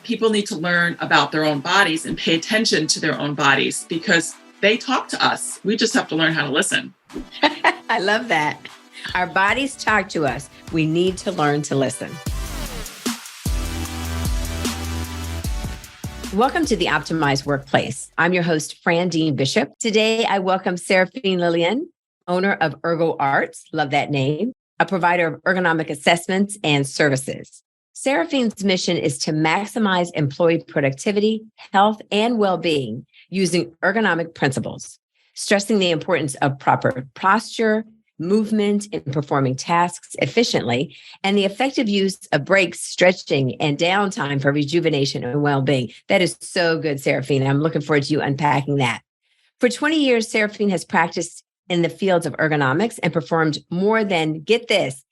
people need to learn about their own bodies and pay attention to their own bodies because they talk to us. We just have to learn how to listen. I love that. Our bodies talk to us. We need to learn to listen. Welcome to the Optimized Workplace. I'm your host, Fran Bishop. Today, I welcome Serafine Lilien, owner of Ergo Arts, love that name, a provider of ergonomic assessments and services. Serafine's mission is to maximize employee productivity, health, and well-being using ergonomic principles, stressing the importance of proper posture, movement in performing tasks efficiently, and the effective use of breaks, stretching, and downtime for rejuvenation and well-being. That is so good, Serafine. I'm looking forward to you unpacking that. For 20 years, Serafine has practiced in the fields of ergonomics and performed more than, get this,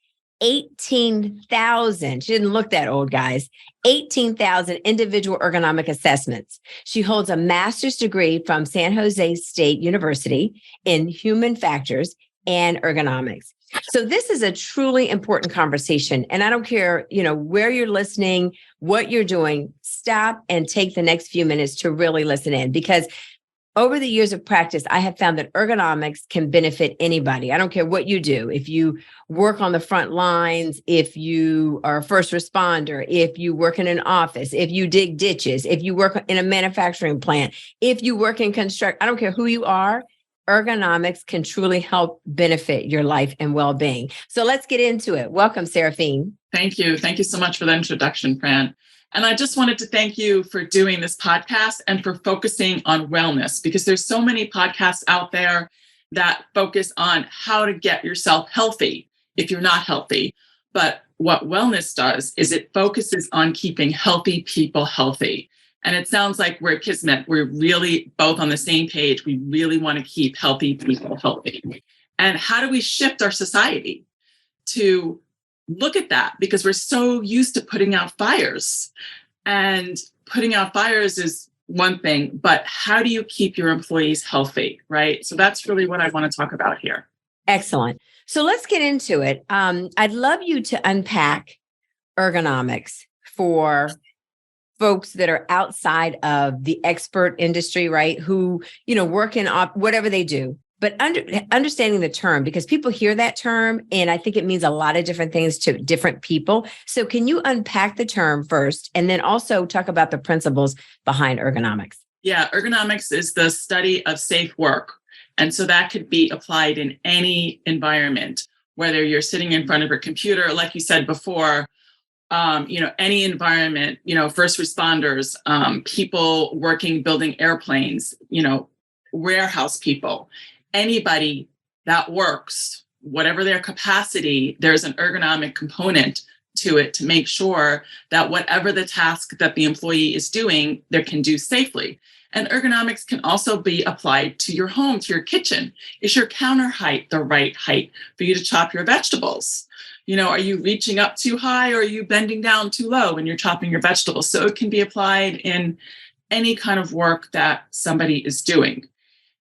18,000, she didn't look that old, guys, 18,000 individual ergonomic assessments. She holds a master's degree from San Jose State University in human factors and ergonomics. So this is a truly important conversation. And I don't care, where you're listening, what you're doing, stop and take the next few minutes to really listen in, because over the years of practice, I have found that ergonomics can benefit anybody. I don't care what you do. If you work on the front lines, if you are a first responder, if you work in an office, if you dig ditches, if you work in a manufacturing plant, if you work in construction, I don't care who you are, ergonomics can truly help benefit your life and well-being. So let's get into it. Welcome, Serafine. Thank you. Thank you so much for the introduction, Fran. And I just wanted to thank you for doing this podcast and for focusing on wellness, because there's so many podcasts out there that focus on how to get yourself healthy if you're not healthy. But what wellness does is it focuses on keeping healthy people healthy. And it sounds like we're kismet. We're really both on the same page. We really want to keep healthy people healthy. And how do we shift our society to look at that? Because we're so used to putting out fires, and putting out fires is one thing, but how do you keep your employees healthy, right? So that's really what I want to talk about here. Excellent. So let's get into it. I'd love you to unpack ergonomics for folks that are outside of the expert industry, right? Who, work in whatever they do, but understanding the term, because people hear that term and I think it means a lot of different things to different people. So can you unpack the term first and then also talk about the principles behind ergonomics? Yeah, ergonomics is the study of safe work. And so that could be applied in any environment, whether you're sitting in front of a computer, like you said before, any environment, first responders, people working, building airplanes, warehouse people, anybody that works, whatever their capacity, there's an ergonomic component to it to make sure that whatever the task that the employee is doing, they can do safely. And ergonomics can also be applied to your home, to your kitchen. Is your counter height the right height for you to chop your vegetables? Are you reaching up too high or are you bending down too low when you're chopping your vegetables? So it can be applied in any kind of work that somebody is doing.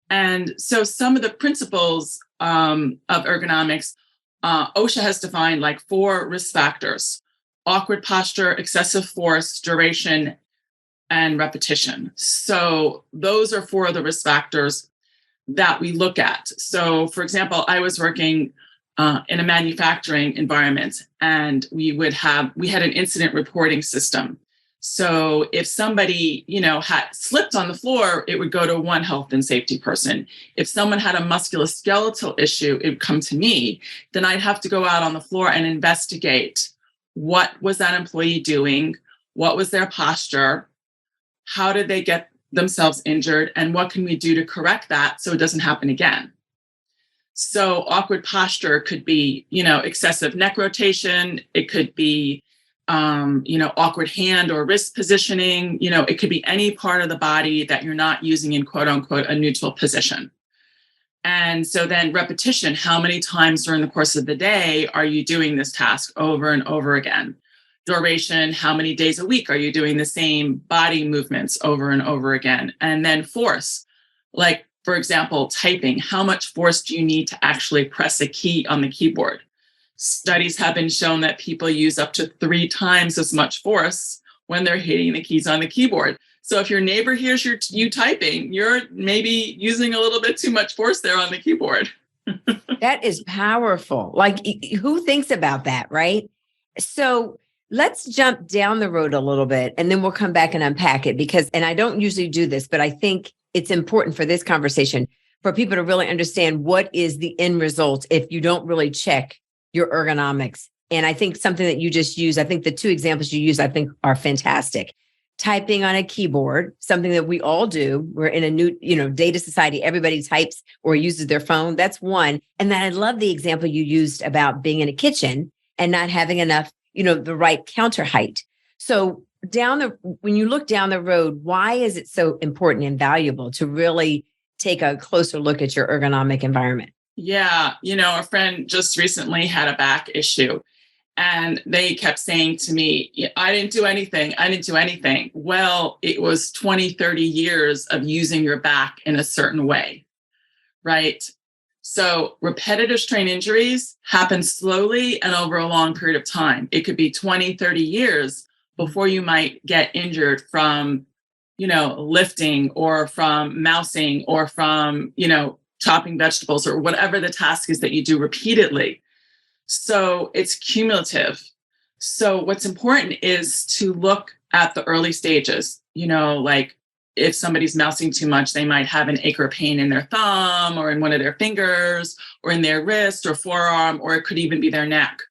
And so some of the principles of ergonomics, OSHA has defined like 4 risk factors: awkward posture, excessive force, duration, and repetition. So those are 4 of the risk factors that we look at. So for example, I was working in a manufacturing environment, and we had an incident reporting system. So if somebody, had slipped on the floor, it would go to one health and safety person. If someone had a musculoskeletal issue, it would come to me. Then I'd have to go out on the floor and investigate what was that employee doing, what was their posture, how did they get themselves injured, and what can we do to correct that so it doesn't happen again. So awkward posture could be, excessive neck rotation. It could be, awkward hand or wrist positioning. It could be any part of the body that you're not using in quote unquote a neutral position. And so then repetition, how many times during the course of the day are you doing this task over and over again? Duration, how many days a week are you doing the same body movements over and over again? And then force, like, for example, typing, how much force do you need to actually press a key on the keyboard? Studies have been shown that people use up to 3 times as much force when they're hitting the keys on the keyboard. So if your neighbor hears you typing, you're maybe using a little bit too much force there on the keyboard. That is powerful. Like, who thinks about that, right? So let's jump down the road a little bit, and then we'll come back and unpack it because, and I don't usually do this, but I think it's important for this conversation for people to really understand what is the end result if you don't really check your ergonomics. And I think something that you just used, I think the two examples you used, I think are fantastic. Typing on a keyboard, something that we all do. We're in a new, data society. Everybody types or uses their phone. That's one. And then I love the example you used about being in a kitchen and not having enough, the right counter height. So when you look down the road, why is it so important and valuable to really take a closer look at your ergonomic environment? Yeah. A friend just recently had a back issue. And they kept saying to me, I didn't do anything. I didn't do anything. Well, it was 20, 30 years of using your back in a certain way, right? So repetitive strain injuries happen slowly and over a long period of time. It could be 20, 30 years before you might get injured from, lifting or from mousing or from, chopping vegetables or whatever the task is that you do repeatedly. So it's cumulative. So what's important is to look at the early stages, like if somebody's mousing too much, they might have an ache or pain in their thumb or in one of their fingers or in their wrist or forearm, or it could even be their neck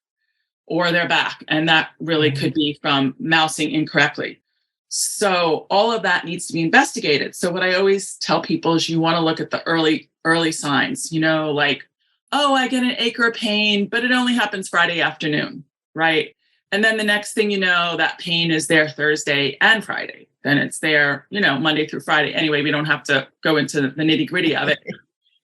or their back. And that really could be from mousing incorrectly. So all of that needs to be investigated. So what I always tell people is you want to look at the early signs, like, oh, I get an ache or a pain, but it only happens Friday afternoon, right? And then the next thing you know, that pain is there Thursday and Friday. Then it's there, Monday through Friday. Anyway, we don't have to go into the nitty gritty of it.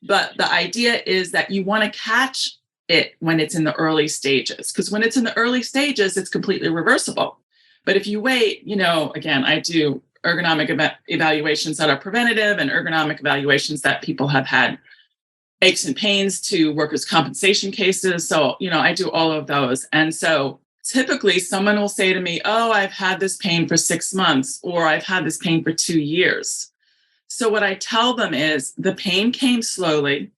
But the idea is that you want to catch it when it's in the early stages, because when it's in the early stages, it's completely reversible. But if you wait, again, I do ergonomic evaluations that are preventative and ergonomic evaluations that people have had aches and pains to workers' compensation cases. So, I do all of those. And so typically someone will say to me, oh, I've had this pain for 6 months, or I've had this pain for 2 years. So what I tell them is the pain came slowly.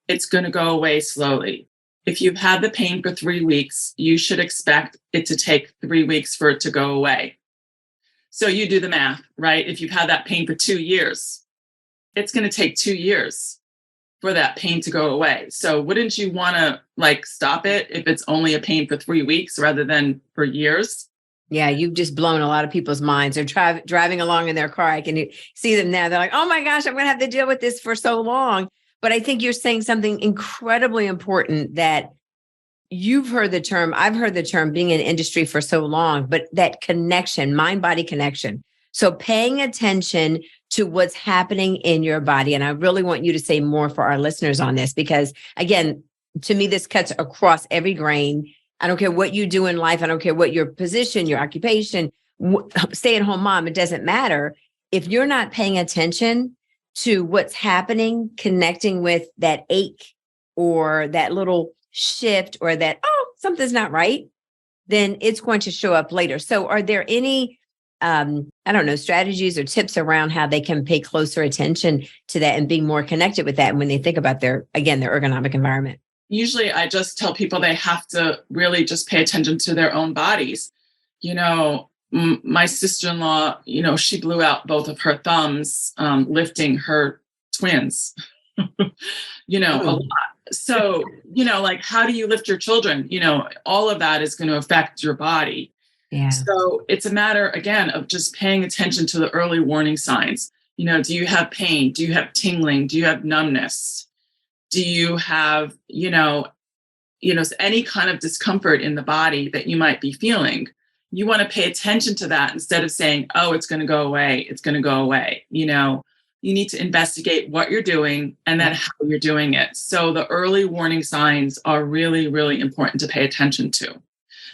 It's going to go away slowly. If you've had the pain for 3 weeks, you should expect it to take 3 weeks for it to go away. So you do the math, right? If you've had that pain for 2 years, it's going to take 2 years for that pain to go away. So wouldn't you want to stop it if it's only a pain for 3 weeks rather than for years? Yeah, you've just blown a lot of people's minds. They're driving along in their car. I can see them now. They're like, oh my gosh, I'm going to have to deal with this for so long. But I think you're saying something incredibly important that you've heard the term, I've heard the term being in industry for so long, but that connection, mind-body connection. So paying attention to what's happening in your body. And I really want you to say more for our listeners on this, because again, to me, this cuts across every grain. I don't care what you do in life. I don't care what your position, your occupation, stay-at-home mom, it doesn't matter. If you're not paying attention to what's happening, connecting with that ache or that little shift or that, oh, something's not right, then it's going to show up later. So are there any strategies or tips around how they can pay closer attention to that and being more connected with that and when they think about their ergonomic environment? Usually I just tell people they have to really just pay attention to their own bodies. My sister-in-law, she blew out both of her thumbs lifting her twins, a lot. So, how do you lift your children? All of that is going to affect your body. Yeah. So it's a matter, again, of just paying attention to the early warning signs. Do you have pain? Do you have tingling? Do you have numbness? Do you have, any kind of discomfort in the body that you might be feeling? You want to pay attention to that instead of saying, oh, it's going to go away. It's going to go away. You need to investigate what you're doing and then how you're doing it. So the early warning signs are really, really important to pay attention to.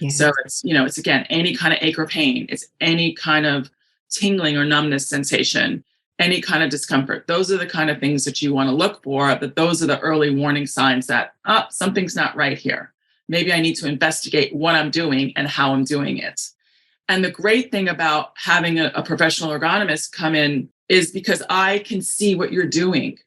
Yeah. So it's again, any kind of ache or pain. It's any kind of tingling or numbness sensation, any kind of discomfort. Those are the kind of things that you want to look for, but those are the early warning signs that something's not right here. Maybe I need to investigate what I'm doing and how I'm doing it. And the great thing about having a professional ergonomist come in is because I can see what you're doing.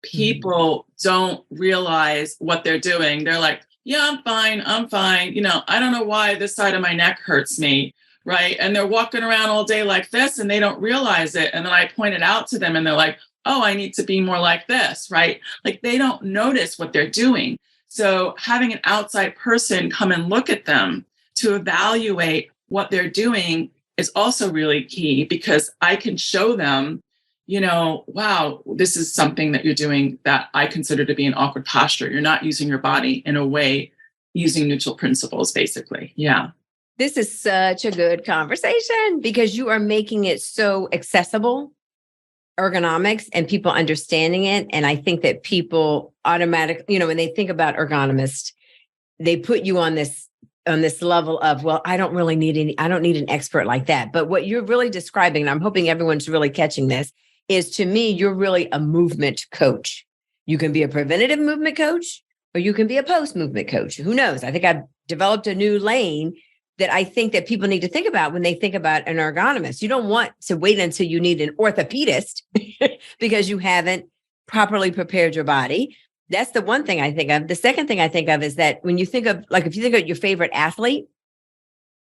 People don't realize what they're doing. They're like, yeah, I'm fine. I'm fine. I don't know why this side of my neck hurts me. Right. And they're walking around all day like this and they don't realize it. And then I point it out to them and they're like, oh, I need to be more like this. Right. Like they don't notice what they're doing. So having an outside person come and look at them to evaluate what they're doing is also really key, because I can show them, wow, this is something that you're doing that I consider to be an awkward posture. You're not using your body in a way using neutral principles, basically. Yeah. This is such a good conversation because you are making it so accessible, ergonomics, and people understanding it. And I think that people automatically, when they think about ergonomist, they put you on this level of, well, I don't need an expert like that. But what you're really describing, and I'm hoping everyone's really catching this, is, to me, you're really a movement coach. You can be a preventative movement coach, or you can be a post-movement coach. Who knows? I think I've developed a new lane that I think that people need to think about when they think about an ergonomist. You don't want to wait until you need an orthopedist because you haven't properly prepared your body. That's the one thing I think of. The second thing I think of is that when you think of, if you think of your favorite athlete,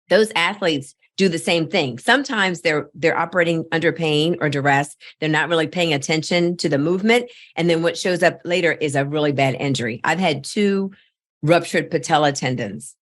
those athletes do the same thing. Sometimes they're operating under pain or duress. They're not really paying attention to the movement. And then what shows up later is a really bad injury. I've had 2 ruptured patella tendons.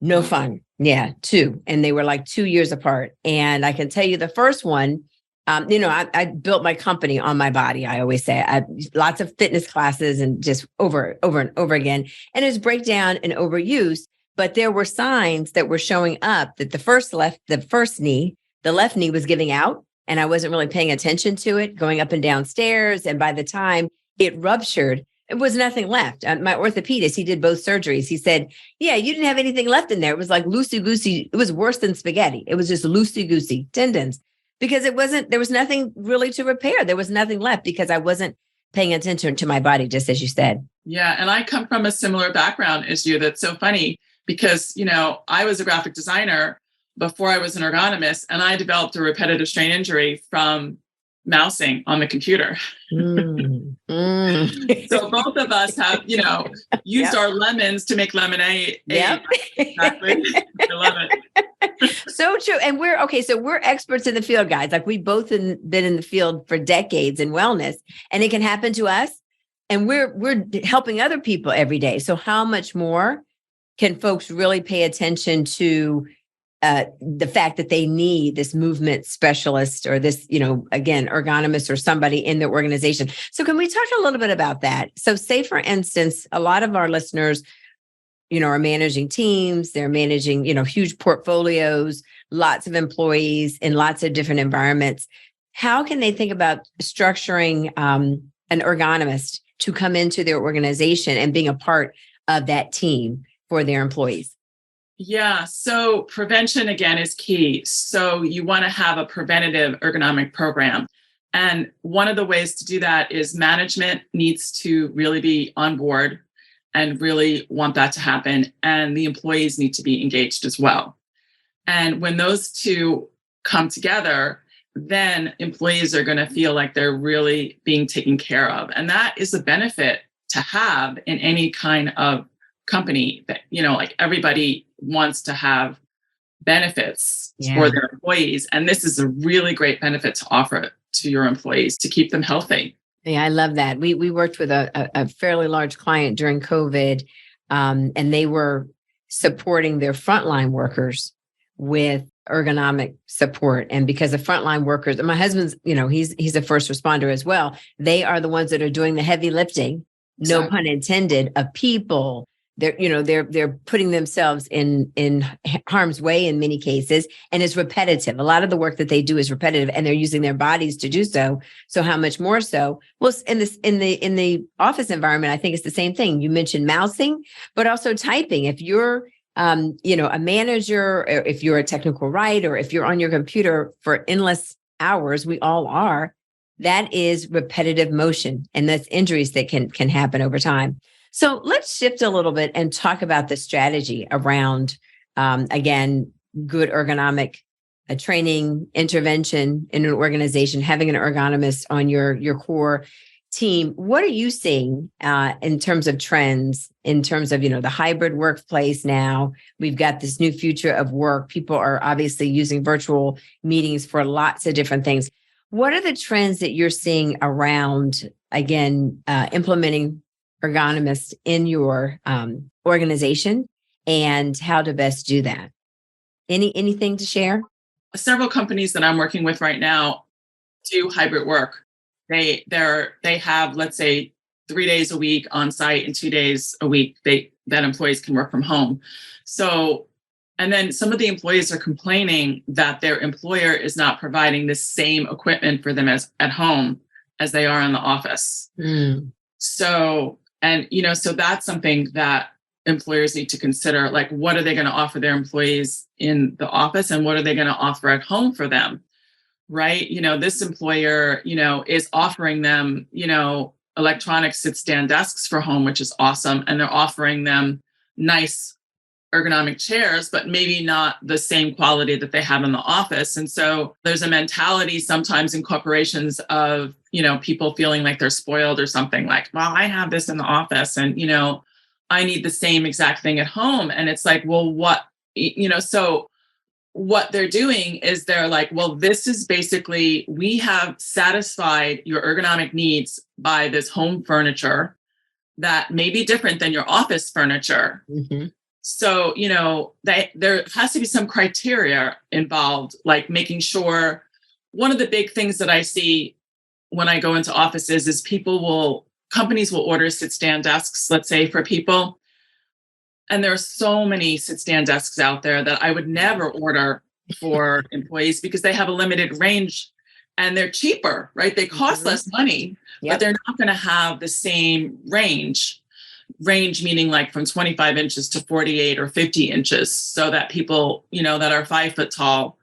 No fun. Yeah, 2. And they were like 2 years apart. And I can tell you the first one, I built my company on my body. I always say lots of fitness classes and just over and over again. And it was breakdown and overuse. But there were signs that were showing up that the left knee was giving out, and I wasn't really paying attention to it, going up and down stairs. And by the time it ruptured, it was nothing left. My orthopedist, he did both surgeries. He said, yeah, you didn't have anything left in there. It was like loosey-goosey. It was worse than spaghetti. It was just loosey-goosey tendons, because there was nothing really to repair. There was nothing left because I wasn't paying attention to my body, just as you said. Yeah. And I come from a similar background as you. That's so funny because, I was a graphic designer before I was an ergonomist, and I developed a repetitive strain injury from mousing on the computer. So both of us have, used our lemons to make lemonade. Yep. Exactly. I love it. So true. And we're experts in the field, guys. Like, we've both been in the field for decades in wellness, and it can happen to us. And we're helping other people every day. So how much more can folks really pay attention to the fact that they need this movement specialist or this, again, ergonomist or somebody in their organization? So can we talk a little bit about that? So say, for instance, a lot of our listeners, are managing teams, they're managing, huge portfolios, lots of employees in lots of different environments. How can they think about structuring an ergonomist to come into their organization and being a part of that team for their employees? Yeah. So prevention, again, is key. So you want to have a preventative ergonomic program. And one of the ways to do that is management needs to really be on board and really want that to happen. And the employees need to be engaged as well. And when those two come together, then employees are going to feel like they're really being taken care of. And that is a benefit to have in any kind of company that, like, everybody wants to have benefits for their employees. And this is a really great benefit to offer to your employees to keep them healthy. Yeah, I love that. We worked with a fairly large client during COVID, and they were supporting their frontline workers with ergonomic support. And because the frontline workers, and my husband's, he's a first responder as well. They are the ones that are doing the heavy lifting, no pun intended, of people. They're putting themselves in harm's way in many cases, and it's repetitive. A lot of the work that they do is repetitive, and they're using their bodies to do so. So how much more so? Well, in the office environment, I think it's the same thing. You mentioned mousing, but also typing. If you're a manager, or if you're a technical writer, if you're on your computer for endless hours, we all are. That is repetitive motion, and that's injuries that can happen over time. So let's shift a little bit and talk about the strategy around, again, good ergonomic training intervention in an organization, having an ergonomist on your core team. What are you seeing in terms of trends, in terms of, the hybrid workplace now? We've got this new future of work. People are obviously using virtual meetings for lots of different things. What are the trends that you're seeing around, again, implementing ergonomists in your organization and how to best do that? Anything to share? Several companies that I'm working with right now do hybrid work. They have, let's say, 3 days a week on site and 2 days a week that employees can work from home. So, and then some of the employees are complaining that their employer is not providing the same equipment for them as at home as they are in the office. So, and so that's something that employers need to consider, like, what are they going to offer their employees in the office and what are they going to offer at home for them? Right? This employer, is offering them, electronic sit-stand desks for home, which is awesome. And they're offering them nice ergonomic chairs, but maybe not the same quality that they have in the office. And so there's a mentality sometimes in corporations of, people feeling like they're spoiled or something, like, well, I have this in the office and, I need the same exact thing at home. And it's like, well, so what they're doing is they're like, well, this is basically, we have satisfied your ergonomic needs by this home furniture that may be different than your office furniture. Mm-hmm. So, there has to be some criteria involved, like making sure. One of the big things that I see when I go into offices is companies will order sit-stand desks, let's say, for people. And there are so many sit-stand desks out there that I would never order for employees because they have a limited range and they're cheaper, right? They cost less money, but they're not going to have the same range meaning like from 25 inches to 48 or 50 inches, so that people, that are 5 foot tall,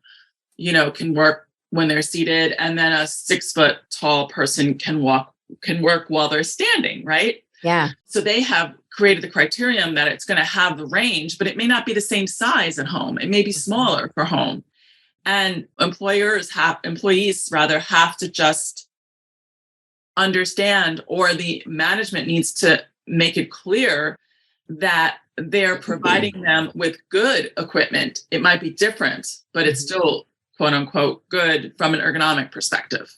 can work when they're seated. And then a 6 foot tall person can work while they're standing, right? Yeah. So they have created the criterion that it's going to have the range, but it may not be the same size at home. It may be smaller for home. And employees have to just understand, or the management needs to make it clear that they're providing them with good equipment. It might be different, but it's still, quote unquote, good from an ergonomic perspective.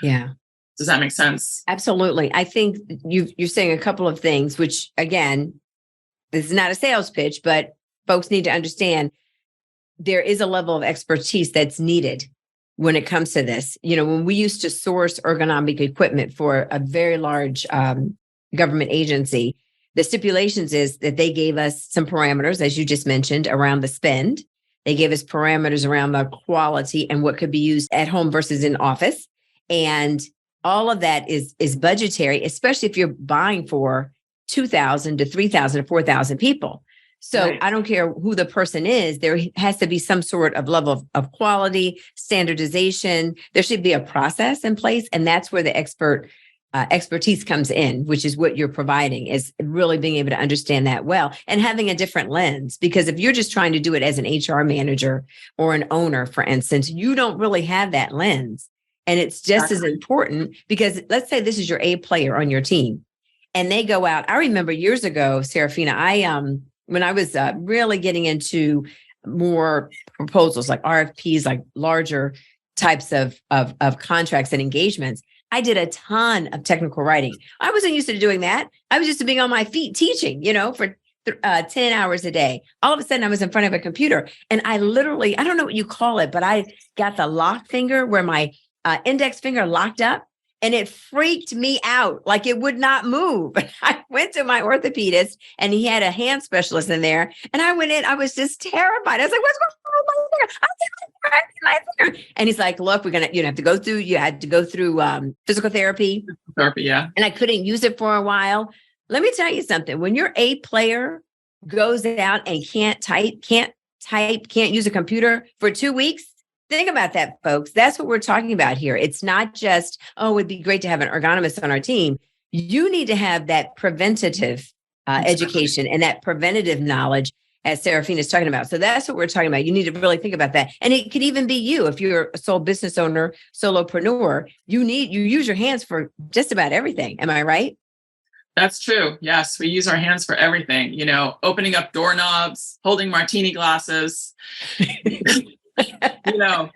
Yeah. Does that make sense? Absolutely. I think you're saying a couple of things, which, again, this is not a sales pitch, but folks need to understand there is a level of expertise that's needed when it comes to this. When we used to source ergonomic equipment for a very large government agency, the stipulations is that they gave us some parameters, as you just mentioned, around the spend. They gave us parameters around the quality and what could be used at home versus in office. And all of that is budgetary, especially if you're buying for 2,000 to 3,000 to 4,000 people. So right. I don't care who the person is, there has to be some sort of level of quality, standardization. There should be a process in place. And that's where the expertise comes in, which is what you're providing, is really being able to understand that well and having a different lens. Because if you're just trying to do it as an HR manager or an owner, for instance, you don't really have that lens. And it's just as important, because let's say this is your A player on your team and they go out. I remember years ago, Serafina, when I was really getting into more proposals like RFPs, like larger types of contracts and engagements, I did a ton of technical writing. I wasn't used to doing that. I was used to being on my feet teaching, for 10 hours a day. All of a sudden I was in front of a computer and I literally, I don't know what you call it, but I got the lock finger where my index finger locked up, and it freaked me out. Like it would not move. I went to my orthopedist and he had a hand specialist in there, and I went in, I was just terrified. I was like, what's going on with my finger? I think my finger. And he's like, look, you had to go through physical therapy. Yeah. And I couldn't use it for a while. Let me tell you something. When your A player goes out and can't use a computer for 2 weeks, think about that, folks. That's what we're talking about here. It's not just, it'd be great to have an ergonomist on our team. You need to have that preventative education and that preventative knowledge. as Serafine is talking about. So that's what we're talking about. You need to really think about that. And it could even be you. If you're a sole business owner, solopreneur, you use your hands for just about everything. Am I right? That's true. Yes, we use our hands for everything, opening up doorknobs, holding martini glasses,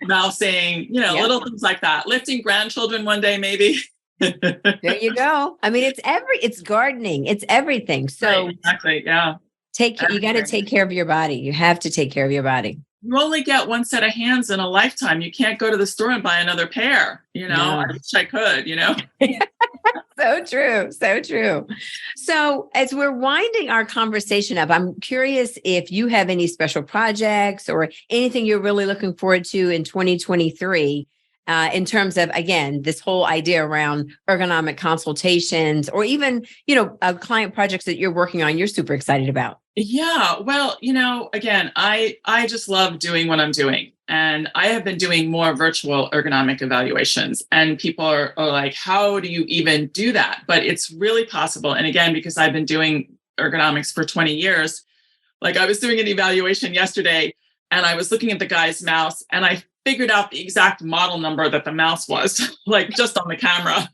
mousing, Yep. little things like that. Lifting grandchildren one day, maybe. There you go. I mean, it's gardening. It's everything. So right, exactly. Yeah. you got to take care of your body. You have to take care of your body. You only get one set of hands in a lifetime. You can't go to the store and buy another pair. No. I wish I could, So true. So true. So as we're winding our conversation up, I'm curious if you have any special projects or anything you're really looking forward to in 2023 in terms of, again, this whole idea around ergonomic consultations or even, client projects that you're working on, you're super excited about. Yeah. Well, again, I just love doing what I'm doing. And I have been doing more virtual ergonomic evaluations. And people are like, how do you even do that? But it's really possible. And again, because I've been doing ergonomics for 20 years, like I was doing an evaluation yesterday and I was looking at the guy's mouse and I figured out the exact model number that the mouse was, like just on the camera.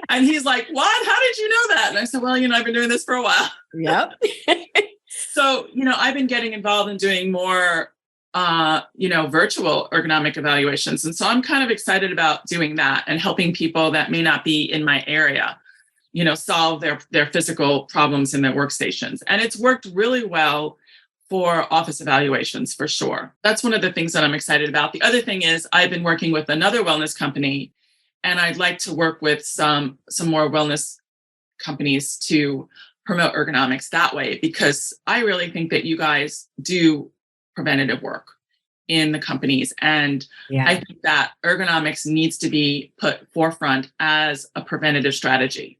And he's like, what? How did you know that? And I said, well, I've been doing this for a while. Yep. So, I've been getting involved in doing more, virtual ergonomic evaluations. And so I'm kind of excited about doing that and helping people that may not be in my area, solve their physical problems in their workstations. And it's worked really well for office evaluations, for sure. That's one of the things that I'm excited about. The other thing is I've been working with another wellness company, and I'd like to work with some more wellness companies to promote ergonomics that way, because I really think that you guys do preventative work in the companies. And I think that ergonomics needs to be put forefront as a preventative strategy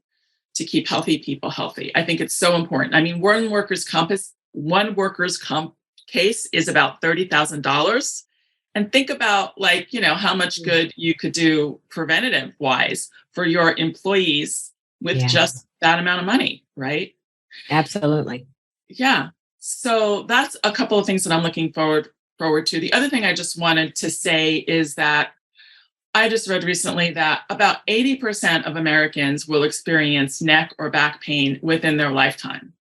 to keep healthy people healthy. I think it's so important. I mean, one workers' comp case is about $30,000. And think about how much good you could do preventative wise for your employees with just that amount of money, right? Absolutely. Yeah. So that's a couple of things that I'm looking forward to. The other thing I just wanted to say is that I just read recently that about 80% of Americans will experience neck or back pain within their lifetime.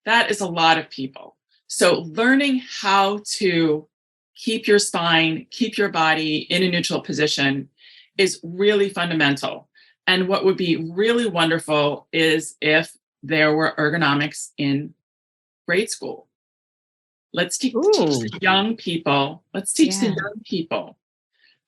That is a lot of people. So learning how to keep your spine, keep your body in a neutral position is really fundamental. And what would be really wonderful is if there were ergonomics in grade school. Let's teach the young people,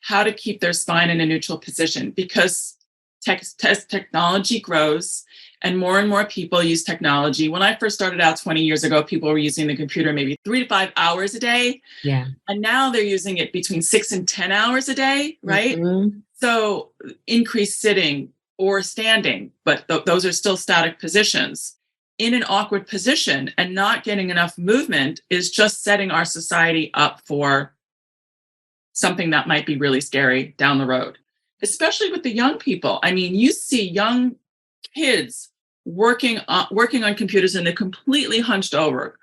how to keep their spine in a neutral position, because technology grows and more people use technology. When I first started out 20 years ago, people were using the computer maybe 3 to 5 hours a day. Yeah. And now they're using it between 6 and 10 hours a day, right? Mm-hmm. So increased sitting or standing, but those are still static positions. In an awkward position and not getting enough movement is just setting our society up for something that might be really scary down the road, especially with the young people. I mean, you see young kids working on computers and they're completely hunched over.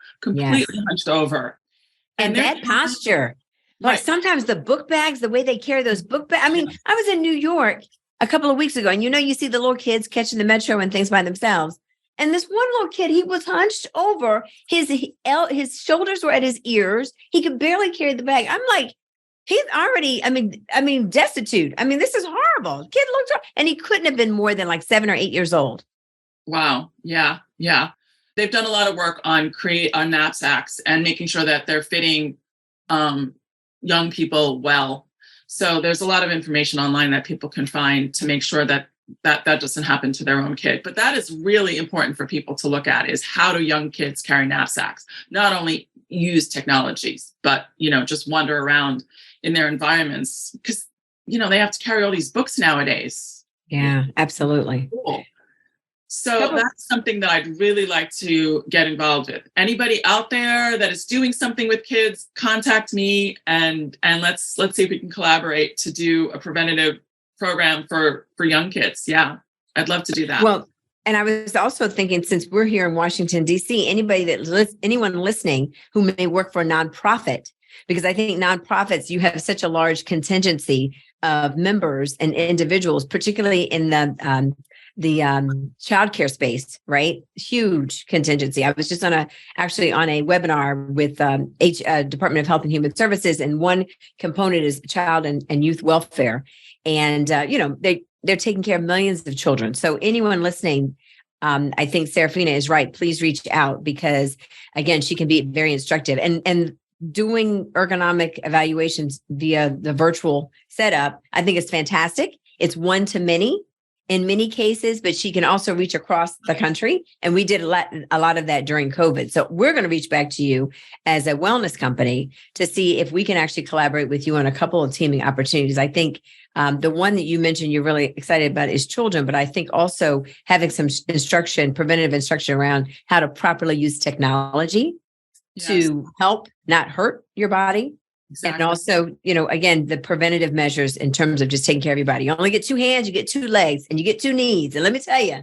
And that posture, right. Like sometimes the book bags, the way they carry those book bags. I mean, I was in New York a couple of weeks ago, and you see the little kids catching the metro and things by themselves. And this one little kid, he was hunched over. His shoulders were at his ears. He could barely carry the bag. I'm like, he's already, destitute. I mean, this is horrible. Kid looked, and he couldn't have been more than like 7 or 8 years old. Wow. Yeah. They've done a lot of work on knapsacks and making sure that they're fitting young people well. So there's a lot of information online that people can find to make sure that doesn't happen to their own kid. But that is really important for people to look at, is how do young kids carry knapsacks? Not only use technologies, but, just wander around in their environments, because, they have to carry all these books nowadays. Yeah, absolutely. Cool. So that's something that I'd really like to get involved with. Anybody out there that is doing something with kids, contact me and let's see if we can collaborate to do a preventative program for young kids. Yeah, I'd love to do that. Well, And I was also thinking, since we're here in Washington, D.C., anyone listening who may work for a nonprofit, because I think nonprofits, you have such a large contingency of members and individuals, particularly in the childcare space, right? Huge contingency. I was just actually on a webinar with Department of Health and Human Services, and one component is child and youth welfare, and they're taking care of millions of children. So anyone listening, I think Serafine is right. Please reach out, because again, she can be very instructive, and doing ergonomic evaluations via the virtual setup, I think is fantastic. It's one to many in many cases, but she can also reach across the country. And we did a lot of that during COVID. So we're going to reach back to you as a wellness company to see if we can actually collaborate with you on a couple of teaming opportunities. I think the one that you mentioned you're really excited about is children, but I think also having some preventative instruction around how to properly use technology to help, not hurt your body. Exactly. And also, again, the preventative measures in terms of just taking care of your body. You only get 2 hands, you get 2 legs, and you get 2 knees. And let me tell you,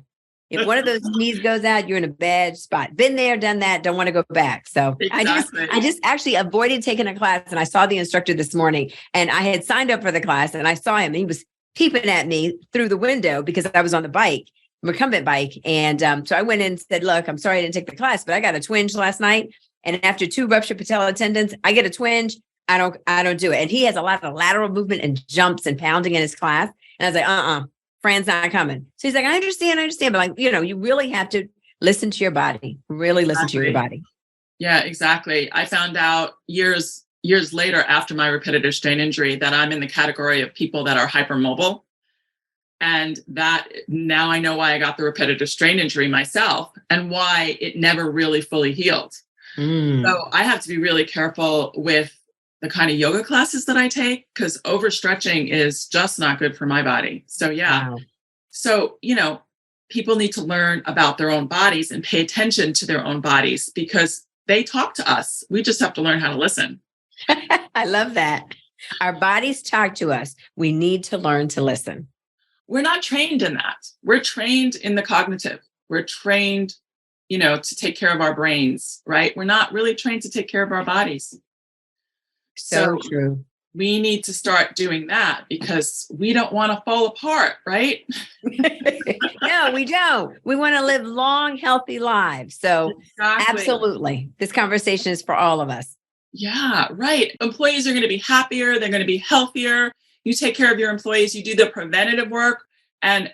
if one of those knees goes out, you're in a bad spot. Been there, done that, don't want to go back. So exactly. I just actually avoided taking a class, and I saw the instructor this morning, and I had signed up for the class, and I saw him, and he was peeping at me through the window because I was on the bike, recumbent bike. And so I went in and said, look, I'm sorry I didn't take the class, but I got a twinge last night. And after 2 ruptured patella tendons, I get a twinge. I don't do it. And he has a lot of lateral movement and jumps and pounding in his class. And I was like, Fran's not coming. So he's like, I understand. But you really have to listen to your body, really listen to your body. Yeah, exactly. I found out years later after my repetitive strain injury that I'm in the category of people that are hypermobile. And that now I know why I got the repetitive strain injury myself and why it never really fully healed. So I have to be really careful with the kind of yoga classes that I take, because overstretching is just not good for my body. So yeah. Wow. So, people need to learn about their own bodies and pay attention to their own bodies, because they talk to us. We just have to learn how to listen. I love that. Our bodies talk to us. We need to learn to listen. We're not trained in that. We're trained in the cognitive. We're trained, to take care of our brains, right? We're not really trained to take care of our bodies. So true. We need to start doing that, because we don't want to fall apart, right? No, we don't. We want to live long, healthy lives. So exactly. Absolutely. This conversation is for all of us. Yeah, right. Employees are going to be happier. They're going to be healthier. You take care of your employees. You do the preventative work, and,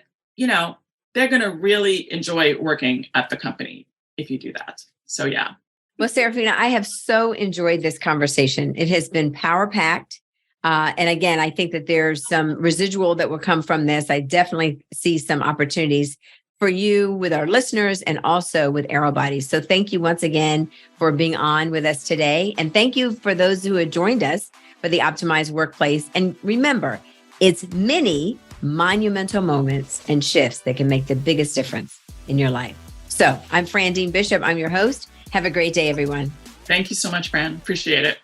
they're going to really enjoy working at the company if you do that. So, yeah. Well, Serafine, I have so enjoyed this conversation. It has been power-packed. And again, I think that there's some residual that will come from this. I definitely see some opportunities for you with our listeners and also with Aerobodies. So thank you once again for being on with us today. And thank you for those who had joined us for the Optimized Workplace. And remember, it's many monumental moments and shifts that can make the biggest difference in your life. So I'm Fran Dean Bishop. I'm your host. Have a great day, everyone. Thank you so much, Fran. Appreciate it.